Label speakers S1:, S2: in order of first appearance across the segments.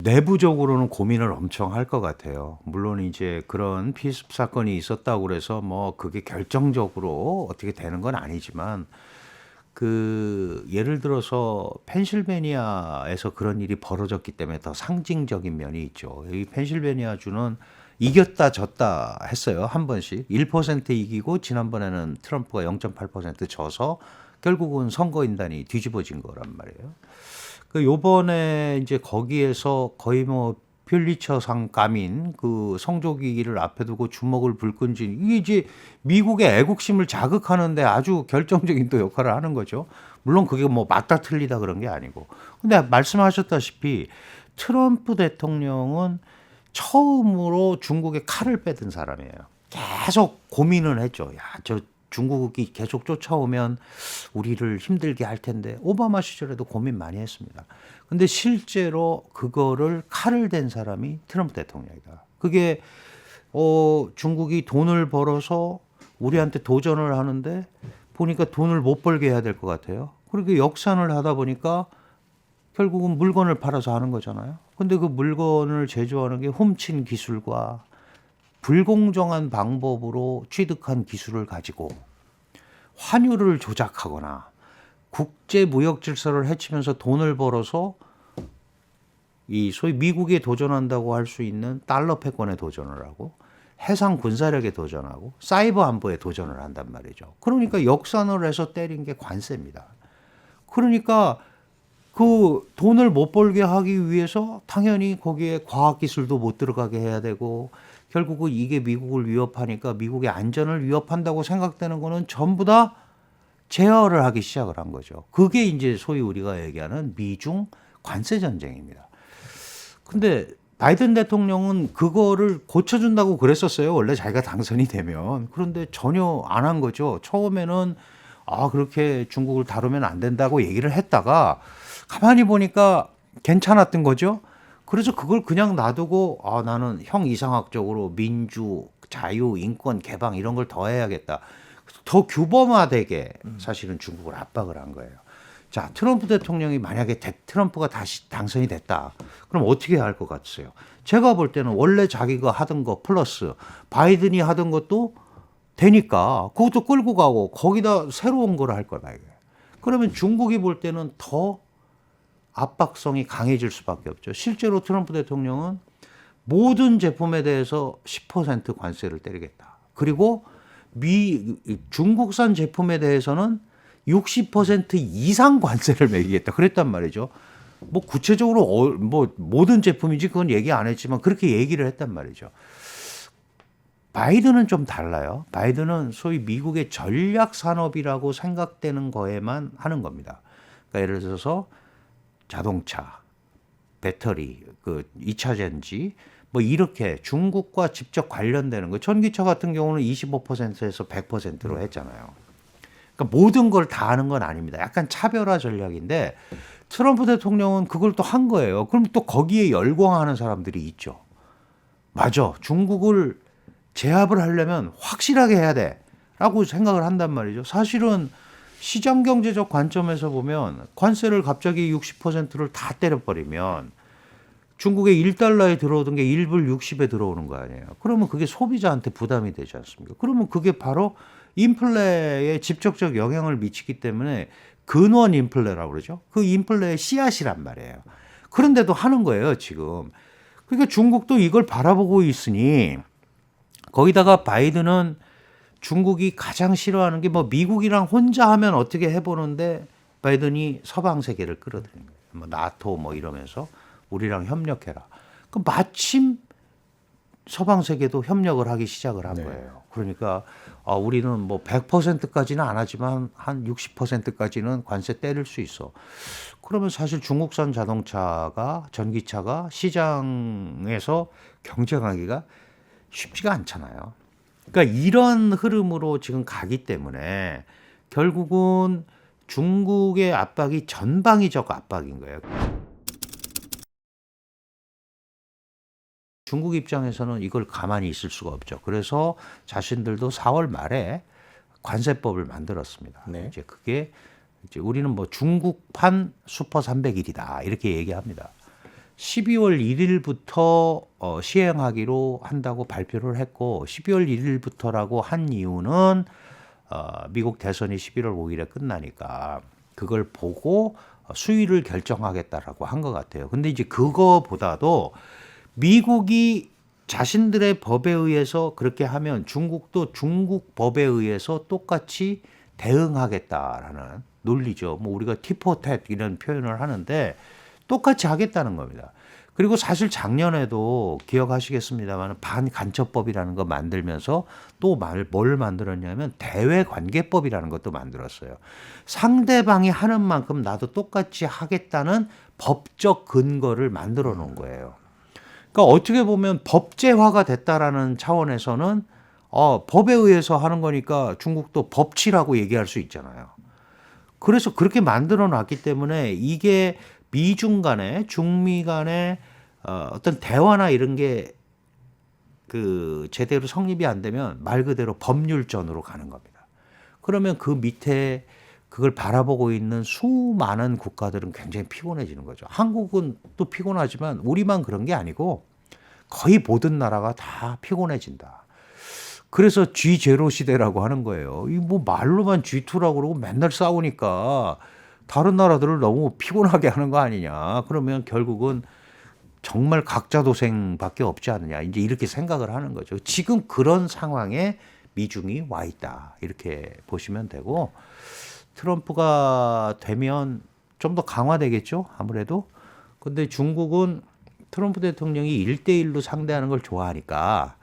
S1: 내부적으로는 고민을 엄청 할 것 같아요. 물론 이제 그런 피습 사건이 있었다고 그래서 뭐 그게 결정적으로 어떻게 되는 건 아니지만 그 예를 들어서 펜실베니아에서 그런 일이 벌어졌기 때문에 더 상징적인 면이 있죠. 이 펜실베니아 주는 이겼다 졌다 했어요. 한 번씩 1% 이기고 지난번에는 트럼프가 0.8% 져서 결국은 선거인단이 뒤집어진 거란 말이에요. 그 요번에 이제 거기에서 거의 뭐 퓰리처상 감인 그 성조기를 앞에 두고 주먹을 불끈 쥔 이게 이제 미국의 애국심을 자극하는데 아주 결정적인 또 역할을 하는 거죠. 물론 그게 뭐 맞다 틀리다 그런 게 아니고. 근데 말씀하셨다시피 트럼프 대통령은 처음으로 중국에 칼을 빼든 사람이에요. 계속 고민을 했죠. 야, 저 중국이 계속 쫓아오면 우리를 힘들게 할 텐데 오바마 시절에도 고민 많이 했습니다. 근데 실제로 그거를 칼을 댄 사람이 트럼프 대통령이다. 그게 중국이 돈을 벌어서 우리한테 도전을 하는데 보니까 돈을 못 벌게 해야 될 것 같아요. 그렇게 역산을 하다 보니까 결국은 물건을 팔아서 하는 거잖아요. 근데 그 물건을 제조하는 게 훔친 기술과 불공정한 방법으로 취득한 기술을 가지고 환율을 조작하거나 국제 무역 질서를 해치면서 돈을 벌어서 이 소위 미국에 도전한다고 할 수 있는 달러 패권에 도전을 하고 해상 군사력에 도전하고 사이버 안보에 도전을 한단 말이죠. 그러니까 역산을 해서 때린 게 관세입니다. 그러니까 그 돈을 못 벌게 하기 위해서 당연히 거기에 과학기술도 못 들어가게 해야 되고 결국은 이게 미국을 위협하니까 미국의 안전을 위협한다고 생각되는 거는 전부 다 제어를 하기 시작을 한 거죠. 그게 이제 소위 우리가 얘기하는 미중 관세 전쟁입니다. 근데 바이든 대통령은 그거를 고쳐준다고 그랬었어요. 원래 자기가 당선이 되면. 그런데 전혀 안 한 거죠. 처음에는 그렇게 중국을 다루면 안 된다고 얘기를 했다가 가만히 보니까 괜찮았던 거죠. 그래서 그걸 그냥 놔두고 나는 형 이상학적으로 민주, 자유, 인권, 개방 이런 걸 더 해야겠다. 더 규범화되게 사실은 중국을 압박을 한 거예요. 자, 트럼프 대통령이 만약에 트럼프가 다시 당선이 됐다. 그럼 어떻게 할 것 같으세요? 제가 볼 때는 원래 자기가 하던 거 플러스 바이든이 하던 것도 되니까 그것도 끌고 가고 거기다 새로운 걸 할 거다. 이게. 그러면 중국이 볼 때는 더 압박성이 강해질 수밖에 없죠. 실제로 트럼프 대통령은 모든 제품에 대해서 10% 관세를 때리겠다. 그리고 중국산 제품에 대해서는 60% 이상 관세를 매기겠다. 그랬단 말이죠. 뭐 구체적으로 뭐 모든 제품인지 그건 얘기 안 했지만 그렇게 얘기를 했단 말이죠. 바이든은 좀 달라요. 바이든은 소위 미국의 전략 산업이라고 생각되는 거에만 하는 겁니다. 그러니까 예를 들어서 자동차, 배터리, 그 2차 전지 뭐 이렇게 중국과 직접 관련되는 거. 전기차 같은 경우는 25%에서 100%로 했잖아요. 그러니까 모든 걸 다 하는 건 아닙니다. 약간 차별화 전략인데 트럼프 대통령은 그걸 또 한 거예요. 그럼 또 거기에 열광하는 사람들이 있죠. 맞아. 중국을 제압을 하려면 확실하게 해야 돼. 라고 생각을 한단 말이죠. 사실은 시장 경제적 관점에서 보면 관세를 갑자기 60%를 다 때려버리면 중국의 1달러에 들어오던 게 1불 60에 들어오는 거 아니에요. 그러면 그게 소비자한테 부담이 되지 않습니까? 그러면 그게 바로 인플레에 직접적 영향을 미치기 때문에 근원 인플레라고 그러죠. 그 인플레의 씨앗이란 말이에요. 그런데도 하는 거예요, 지금. 그러니까 중국도 이걸 바라보고 있으니 거기다가 바이든은 중국이 가장 싫어하는 게 뭐 미국이랑 혼자 하면 어떻게 해보는데 바이든이 서방 세계를 끌어들이는 거예요. 뭐 나토 뭐 이러면서 우리랑 협력해라. 그 마침 서방 세계도 협력을 하기 시작을 한 거예요. 그러니까 우리는 뭐 100%까지는 안 하지만 한 60%까지는 관세 때릴 수 있어. 그러면 사실 중국산 자동차가 전기차가 시장에서 경쟁하기가 쉽지가 않잖아요. 그러니까 이런 흐름으로 지금 가기 때문에 결국은 중국의 압박이 전방위적 압박인 거예요. 중국 입장에서는 이걸 가만히 있을 수가 없죠. 그래서 자신들도 4월 말에 관세법을 만들었습니다.
S2: 네.
S1: 이제 그게 이제 우리는 뭐 중국판 슈퍼 300일이다 이렇게 얘기합니다. 12월 1일부터 시행하기로 한다고 발표를 했고 12월 1일부터라고 한 이유는 미국 대선이 11월 5일에 끝나니까 그걸 보고 수위를 결정하겠다라고 한 것 같아요. 근데 이제 그거보다도 미국이 자신들의 법에 의해서 그렇게 하면 중국도 중국 법에 의해서 똑같이 대응하겠다라는 논리죠. 뭐 우리가 티포텟 이런 표현을 하는데 똑같이 하겠다는 겁니다. 그리고 사실 작년에도 기억하시겠습니다만 반간첩법이라는 거 만들면서 또 뭘 만들었냐면 대외관계법이라는 것도 만들었어요. 상대방이 하는 만큼 나도 똑같이 하겠다는 법적 근거를 만들어 놓은 거예요. 그러니까 어떻게 보면 법제화가 됐다라는 차원에서는 법에 의해서 하는 거니까 중국도 법치라고 얘기할 수 있잖아요. 그래서 그렇게 만들어 놨기 때문에 이게 미중 간에 중미 간에 어떤 대화나 이런 게 그 제대로 성립이 안 되면 말 그대로 법률전으로 가는 겁니다. 그러면 그 밑에 그걸 바라보고 있는 수많은 국가들은 굉장히 피곤해지는 거죠. 한국은 또 피곤하지만 우리만 그런 게 아니고 거의 모든 나라가 다 피곤해진다. 그래서 G0 시대라고 하는 거예요. 이 뭐 말로만 G2라고 그러고 맨날 싸우니까 다른 나라들을 너무 피곤하게 하는 거 아니냐. 그러면 결국은 정말 각자 도생밖에 없지 않느냐. 이제 이렇게 생각을 하는 거죠. 지금 그런 상황에 미중이 와 있다. 이렇게 보시면 되고 트럼프가 되면 좀 더 강화되겠죠. 아무래도. 근데 중국은 트럼프 대통령이 1대1로 상대하는 걸 좋아하니까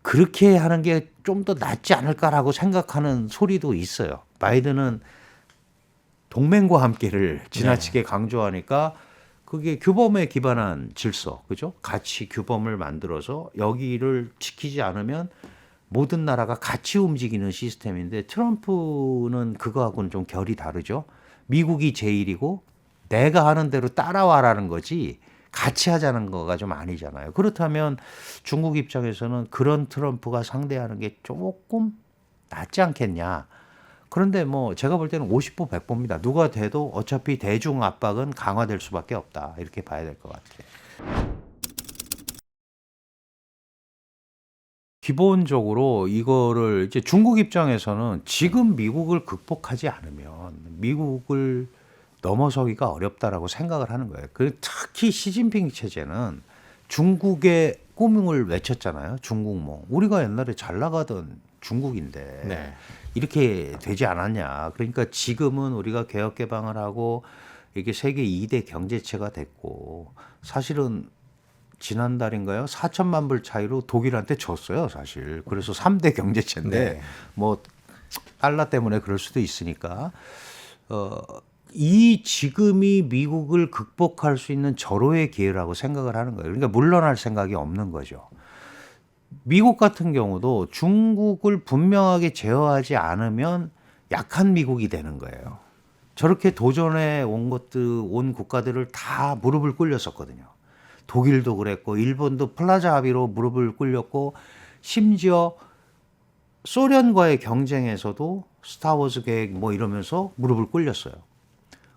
S1: 그렇게 하는 게 좀 더 낫지 않을까라고 생각하는 소리도 있어요. 바이든은 동맹과 함께를 지나치게 강조하니까 그게 규범에 기반한 질서, 그죠? 가치 규범을 만들어서 여기를 지키지 않으면 모든 나라가 같이 움직이는 시스템인데 트럼프는 그거하고는 좀 결이 다르죠. 미국이 제일이고 내가 하는 대로 따라와라는 거지 같이 하자는 거가 좀 아니잖아요. 그렇다면 중국 입장에서는 그런 트럼프가 상대하는 게 조금 낫지 않겠냐. 그런데 뭐 제가 볼 때는 50보 100보입니다. 누가 돼도 어차피 대중 압박은 강화될 수밖에 없다. 이렇게 봐야 될 것 같아요. 기본적으로 이거를 이제 중국 입장에서는 지금 미국을 극복하지 않으면 미국을 넘어서기가 어렵다라고 생각을 하는 거예요. 그 특히 시진핑 체제는 중국의 꿈을 외쳤잖아요. 중국몽. 우리가 옛날에 잘 나가던 중국인데
S2: 네.
S1: 이렇게 되지 않았냐. 그러니까 지금은 우리가 개혁 개방을 하고 이게 세계 2대 경제체가 됐고 사실은 지난달인가요? 4천만 불 차이로 독일한테 졌어요, 사실. 그래서 3대 경제체인데
S2: 네.
S1: 뭐 달러 때문에 그럴 수도 있으니까 이 지금이 미국을 극복할 수 있는 절호의 기회라고 생각을 하는 거예요. 그러니까 물러날 생각이 없는 거죠. 미국 같은 경우도 중국을 분명하게 제어하지 않으면 약한 미국이 되는 거예요. 저렇게 도전해 온 국가들을 다 무릎을 꿇렸었거든요. 독일도 그랬고 일본도 플라자 합의로 무릎을 꿇렸고 심지어 소련과의 경쟁에서도 스타워즈 계획 뭐 이러면서 무릎을 꿇렸어요.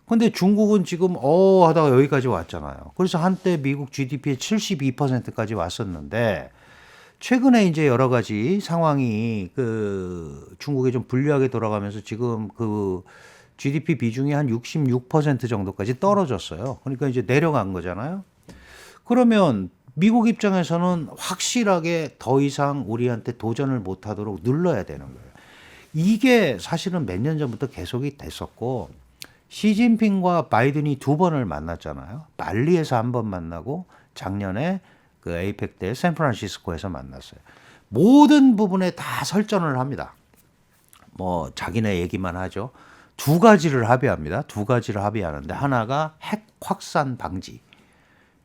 S1: 근데 중국은 지금 하다가 여기까지 왔잖아요. 그래서 한때 미국 GDP의 72%까지 왔었는데 최근에 이제 여러 가지 상황이 그 중국에 좀 불리하게 돌아가면서 지금 그 GDP 비중이 한 66% 정도까지 떨어졌어요. 그러니까 이제 내려간 거잖아요. 그러면 미국 입장에서는 확실하게 더 이상 우리한테 도전을 못하도록 눌러야 되는 거예요. 이게 사실은 몇 년 전부터 계속이 됐었고 시진핑과 바이든이 두 번을 만났잖아요. 발리에서 한 번 만나고 작년에 그 에이펙 때 샌프란시스코에서 만났어요. 모든 부분에 다 설전을 합니다. 뭐 자기네 얘기만 하죠. 두 가지를 합의합니다. 두 가지를 합의하는데 하나가 핵 확산 방지.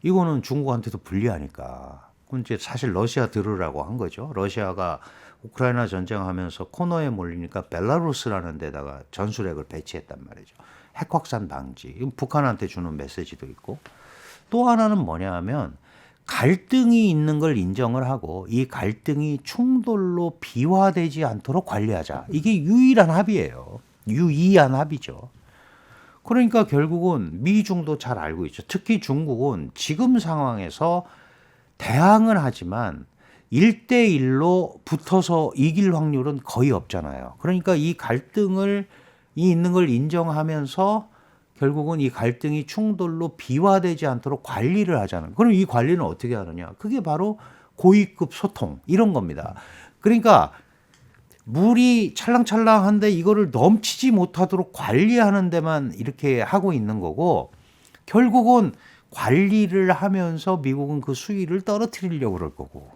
S1: 이거는 중국한테도 불리하니까. 그건 이제 사실 러시아 들으라고 한 거죠. 러시아가 우크라이나 전쟁하면서 코너에 몰리니까 벨라루스라는 데다가 전술핵을 배치했단 말이죠. 핵 확산 방지. 이건 북한한테 주는 메시지도 있고. 또 하나는 뭐냐 하면 갈등이 있는 걸 인정을 하고 이 갈등이 충돌로 비화되지 않도록 관리하자. 이게 유일한 합의예요. 유의한 합의죠. 그러니까 결국은 미중도 잘 알고 있죠. 특히 중국은 지금 상황에서 대항은 하지만 1대1로 붙어서 이길 확률은 거의 없잖아요. 그러니까 이 갈등을 이 있는 걸 인정하면서 결국은 이 갈등이 충돌로 비화되지 않도록 관리를 하잖아요. 그럼 이 관리는 어떻게 하느냐? 그게 바로 고위급 소통 이런 겁니다. 그러니까 물이 찰랑찰랑한데 이거를 넘치지 못하도록 관리하는 데만 이렇게 하고 있는 거고 결국은 관리를 하면서 미국은 그 수위를 떨어뜨리려고 그럴 거고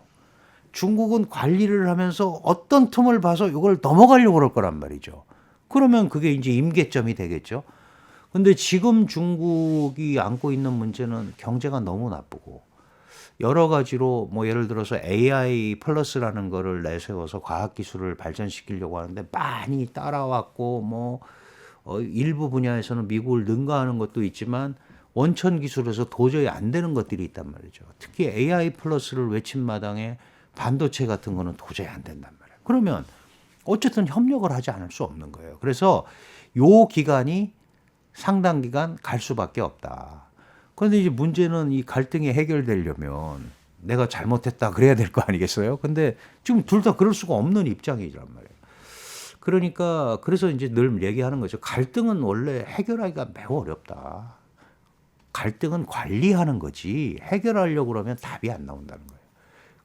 S1: 중국은 관리를 하면서 어떤 틈을 봐서 이걸 넘어가려고 그럴 거란 말이죠. 그러면 그게 이제 임계점이 되겠죠. 근데 지금 중국이 안고 있는 문제는 경제가 너무 나쁘고 여러 가지로 뭐 예를 들어서 AI 플러스라는 거를 내세워서 과학 기술을 발전시키려고 하는데 많이 따라왔고 뭐 일부 분야에서는 미국을 능가하는 것도 있지만 원천 기술에서 도저히 안 되는 것들이 있단 말이죠. 특히 AI 플러스를 외친 마당에 반도체 같은 거는 도저히 안 된단 말이에요. 그러면 어쨌든 협력을 하지 않을 수 없는 거예요. 그래서 요 기간이 상당 기간 갈 수밖에 없다. 그런데 이제 문제는 이 갈등이 해결되려면 내가 잘못했다 그래야 될 거 아니겠어요? 근데 지금 둘 다 그럴 수가 없는 입장이란 말이에요. 그러니까 그래서 이제 늘 얘기하는 거죠. 갈등은 원래 해결하기가 매우 어렵다. 갈등은 관리하는 거지 해결하려고 그러면 답이 안 나온다는 거예요.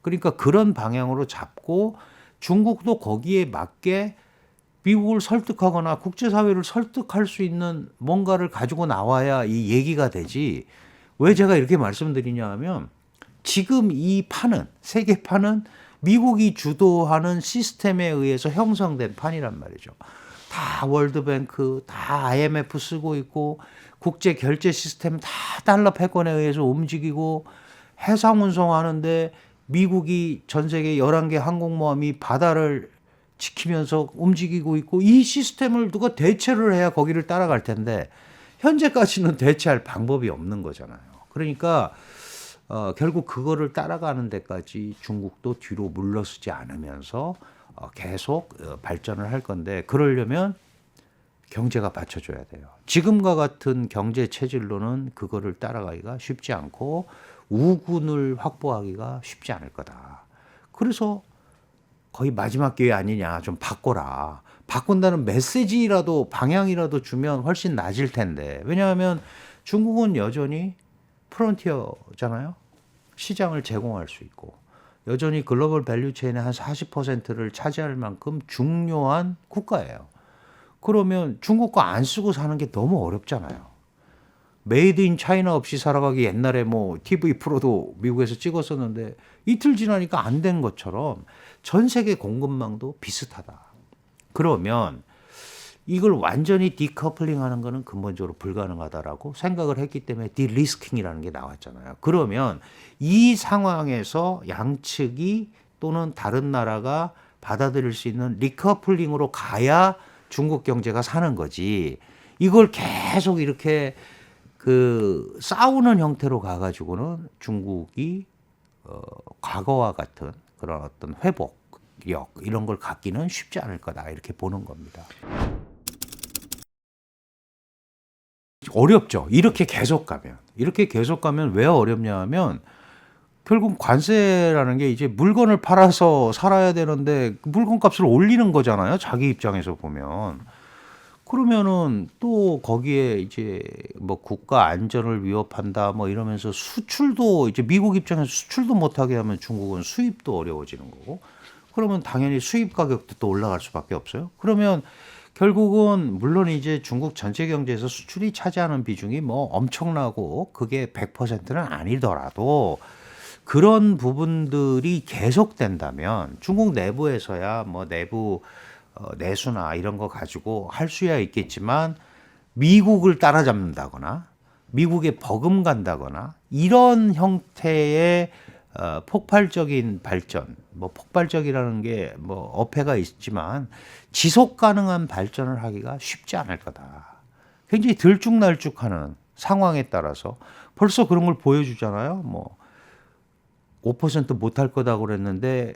S1: 그러니까 그런 방향으로 잡고 중국도 거기에 맞게 미국을 설득하거나 국제사회를 설득할 수 있는 뭔가를 가지고 나와야 이 얘기가 되지. 왜 제가 이렇게 말씀드리냐 하면 지금 이 판은 세계판은 미국이 주도하는 시스템에 의해서 형성된 판이란 말이죠. 다 월드뱅크, 다 IMF 쓰고 있고 국제 결제 시스템 다 달러 패권에 의해서 움직이고 해상 운송하는데 미국이 전 세계 11개 항공모함이 바다를 지키면서 움직이고 있고 이 시스템을 누가 대체를 해야 거기를 따라갈 텐데 현재까지는 대체할 방법이 없는 거잖아요. 그러니까 결국 그거를 따라가는 데까지 중국도 뒤로 물러서지 않으면서 계속 발전을 할 건데 그러려면 경제가 받쳐줘야 돼요. 지금과 같은 경제 체질로는 그거를 따라가기가 쉽지 않고 우군을 확보하기가 쉽지 않을 거다. 그래서 거의 마지막 기회 아니냐 좀 바꿔라. 바꾼다는 메시지라도 방향이라도 주면 훨씬 나아질 텐데 왜냐하면 중국은 여전히 프론티어잖아요. 시장을 제공할 수 있고 여전히 글로벌 밸류체인의 한 40%를 차지할 만큼 중요한 국가예요. 그러면 중국 거 안 쓰고 사는 게 너무 어렵잖아요. 메이드 인 차이나 없이 살아가기 옛날에 뭐 TV 프로도 미국에서 찍었었는데 이틀 지나니까 안 된 것처럼 전 세계 공급망도 비슷하다. 그러면 이걸 완전히 디커플링 하는 거는 근본적으로 불가능하다라고 생각을 했기 때문에 디리스킹이라는 게 나왔잖아요. 그러면 이 상황에서 양측이 또는 다른 나라가 받아들일 수 있는 리커플링으로 가야 중국 경제가 사는 거지. 이걸 계속 이렇게 그 싸우는 형태로 가가지고는 중국이 과거와 같은 그런 어떤 회복력 이런 걸 갖기는 쉽지 않을 거다 이렇게 보는 겁니다. 어렵죠. 이렇게 계속 가면 왜 어렵냐 하면 결국 관세라는 게 이제 물건을 팔아서 살아야 되는데 물건 값을 올리는 거잖아요. 자기 입장에서 보면. 그러면은 또 거기에 이제 뭐 국가 안전을 위협한다 뭐 이러면서 수출도 이제 미국 입장에서 수출도 못하게 하면 중국은 수입도 어려워지는 거고 그러면 당연히 수입 가격도 또 올라갈 수밖에 없어요. 그러면 결국은 물론 이제 중국 전체 경제에서 수출이 차지하는 비중이 뭐 엄청나고 그게 100%는 아니더라도 그런 부분들이 계속된다면 중국 내부에서야 뭐 내부 내수나 이런 거 가지고 할 수야 있겠지만 미국을 따라잡는다거나 미국에 버금간다거나 이런 형태의 폭발적인 발전, 뭐 폭발적이라는 게 뭐 어폐가 있지만 지속 가능한 발전을 하기가 쉽지 않을 거다. 굉장히 들쭉날쭉하는 상황에 따라서 벌써 그런 걸 보여주잖아요. 뭐 5% 못할 거다고 그랬는데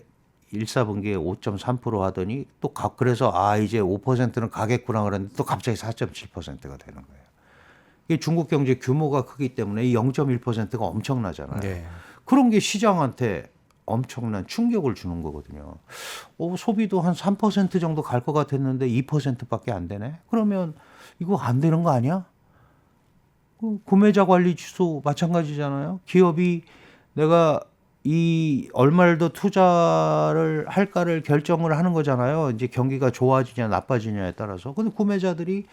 S1: 1사분기에 5.3% 하더니 또 그래서 이제 5%는 가겠구나 그랬는데 또 갑자기 4.7%가 되는 거예요. 이게 중국 경제 규모가 크기 때문에 이 0.1%가 엄청나잖아요.
S2: 네.
S1: 그런 게 시장한테 엄청난 충격을 주는 거거든요. 소비도 한 3% 정도 갈 것 같았는데 2%밖에 안 되네. 그러면 이거 안 되는 거 아니야? 구매자 관리 지수 마찬가지잖아요. 기업이 내가 이 얼마를 더 투자를 할까를 결정을 하는 거잖아요. 이제 경기가 좋아지냐 나빠지냐에 따라서. 근데 구매자들이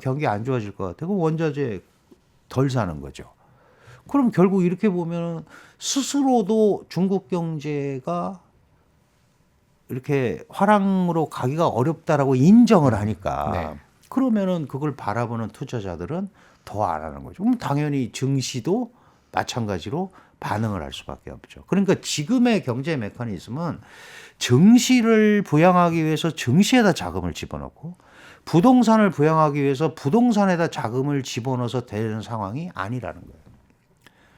S1: 경기 안 좋아질 것 같아. 그럼 원자재 덜 사는 거죠. 그럼 결국 이렇게 보면 스스로도 중국 경제가 이렇게 화랑으로 가기가 어렵다라고 인정을 하니까
S2: 네.
S1: 그러면은 그걸 바라보는 투자자들은 더 안 하는 거죠. 그럼 당연히 증시도 마찬가지로 반응을 할 수밖에 없죠. 그러니까 지금의 경제 메커니즘은 증시를 부양하기 위해서 증시에다 자금을 집어넣고 부동산을 부양하기 위해서 부동산에다 자금을 집어넣어서 되는 상황이 아니라는 거예요.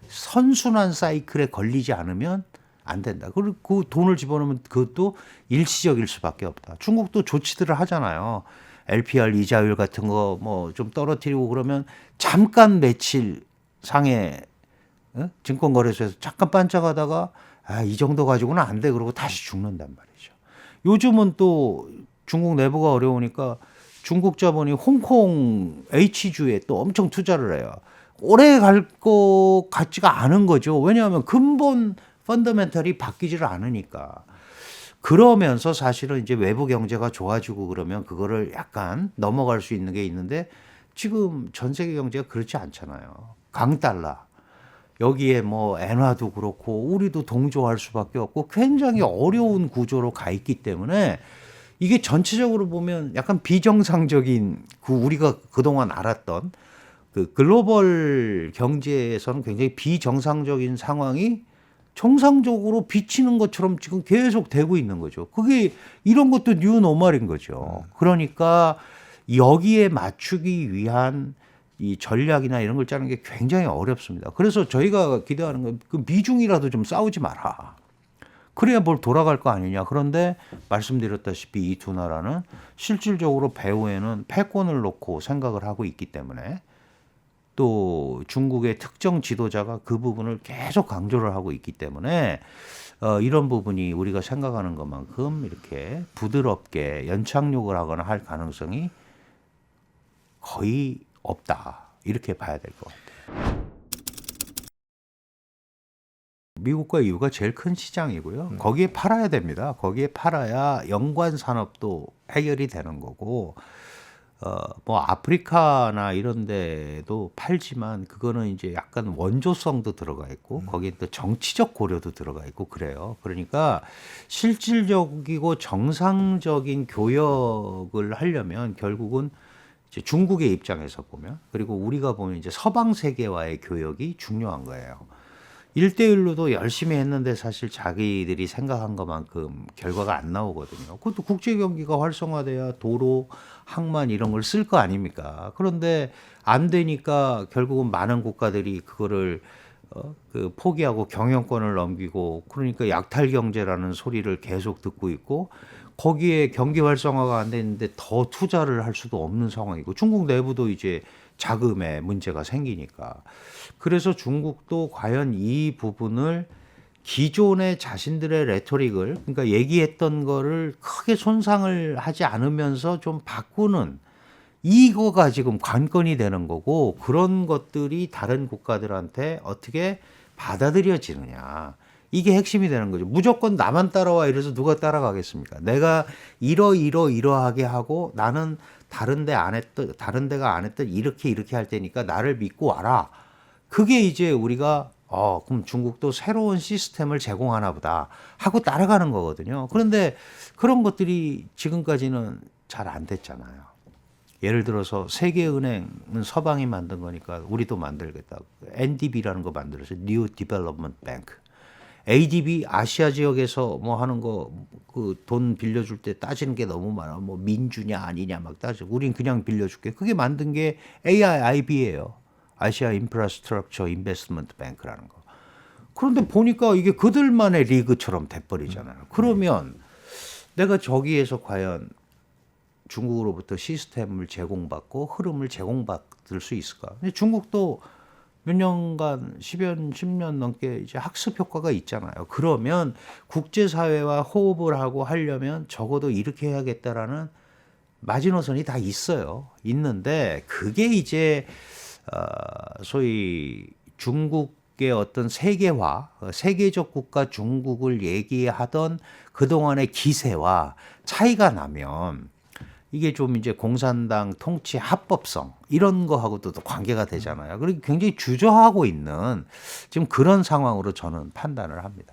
S1: 선순환 사이클에 걸리지 않으면 안 된다. 그리고 그 돈을 집어넣으면 그것도 일시적일 수밖에 없다. 중국도 조치들을 하잖아요. LPR 이자율 같은 거 뭐 좀 떨어뜨리고 그러면 잠깐 며칠 상해 증권거래소에서 잠깐 반짝하다가 이 정도 가지고는 안 돼. 그러고 다시 죽는단 말이죠. 요즘은 또 중국 내부가 어려우니까 중국 자본이 홍콩 H주에 또 엄청 투자를 해요. 오래 갈 것 같지가 않은 거죠. 왜냐하면 근본 펀더멘털이 바뀌지를 않으니까. 그러면서 사실은 이제 외부 경제가 좋아지고 그러면 그거를 약간 넘어갈 수 있는 게 있는데 지금 전 세계 경제가 그렇지 않잖아요. 강달러. 여기에 뭐 엔화도 그렇고 우리도 동조할 수밖에 없고 굉장히 어려운 구조로 가 있기 때문에 이게 전체적으로 보면 약간 비정상적인 우리가 그동안 알았던 그 글로벌 경제에서는 굉장히 비정상적인 상황이 정상적으로 비치는 것처럼 지금 계속 되고 있는 거죠. 그게 이런 것도 뉴노멀인 거죠. 그러니까 여기에 맞추기 위한 이 전략이나 이런 걸 짜는 게 굉장히 어렵습니다. 그래서 저희가 기대하는 건 그 미중이라도 좀 싸우지 마라. 그래야 뭘 돌아갈 거 아니냐. 그런데 말씀드렸다시피 이 두 나라는 실질적으로 배후에는 패권을 놓고 생각을 하고 있기 때문에 또 중국의 특정 지도자가 그 부분을 계속 강조를 하고 있기 때문에 이런 부분이 우리가 생각하는 것만큼 이렇게 부드럽게 연착륙을 하거나 할 가능성이 거의 없다. 이렇게 봐야 될 것 같아요. 미국과 EU가 제일 큰 시장이고요. 거기에 팔아야 됩니다. 거기에 팔아야 연관 산업도 해결이 되는 거고 뭐 아프리카나 이런 데도 팔지만 그거는 이제 약간 원조성도 들어가 있고 거기에 또 정치적 고려도 들어가 있고 그래요. 그러니까 실질적이고 정상적인 교역을 하려면 결국은 이제 중국의 입장에서 보면 그리고 우리가 보면 이제 서방 세계와의 교역이 중요한 거예요. 1대1로도 열심히 했는데 사실 자기들이 생각한 것만큼 결과가 안 나오거든요. 그것도 국제 경기가 활성화돼야 도로, 항만 이런 걸 쓸 거 아닙니까? 그런데 안 되니까 결국은 많은 국가들이 그거를 그 포기하고 경영권을 넘기고 그러니까 약탈 경제라는 소리를 계속 듣고 있고 거기에 경기 활성화가 안 되는데 더 투자를 할 수도 없는 상황이고 중국 내부도 이제 자금에 문제가 생기니까 그래서 중국도 과연 이 부분을 기존의 자신들의 레토릭을 그러니까 얘기했던 거를 크게 손상을 하지 않으면서 좀 바꾸는 이거가 지금 관건이 되는 거고 그런 것들이 다른 국가들한테 어떻게 받아들여지느냐. 이게 핵심이 되는 거죠. 무조건 나만 따라와 이래서 누가 따라가겠습니까? 내가 이러하게 하고 나는 다른 데가 안 했던 이렇게 할 테니까 나를 믿고 와라. 그게 이제 우리가 그럼 중국도 새로운 시스템을 제공하나 보다 하고 따라가는 거거든요. 그런데 그런 것들이 지금까지는 잘 안 됐잖아요. 예를 들어서 세계은행은 서방이 만든 거니까 우리도 만들겠다. NDB라는 거 만들어서 New Development Bank. ADB 아시아 지역에서 뭐 하는 거 그 돈 빌려줄 때 따지는 게 너무 많아. 뭐 민주냐 아니냐 막 따지고 우린 그냥 빌려줄게. 그게 만든 게 AIIB예요. 아시아 인프라스트럭처 인베스트먼트 뱅크라는 거. 그런데 보니까 이게 그들만의 리그처럼 돼버리잖아요. 그러면 내가 저기에서 과연 중국으로부터 시스템을 제공받고 흐름을 제공받을 수 있을까? 근데 중국도 몇 년간 10년 넘게 이제 학습 효과가 있잖아요. 그러면 국제사회와 호흡을 하고 하려면 적어도 이렇게 해야겠다라는 마지노선이 다 있어요. 있는데 그게 이제 소위 중국의 어떤 세계화, 세계적 국가 중국을 얘기하던 그동안의 기세와 차이가 나면 이게 좀 이제 공산당 통치 합법성 이런 거하고도 또 관계가 되잖아요. 그리고 굉장히 주저하고 있는 지금 그런 상황으로 저는 판단을 합니다.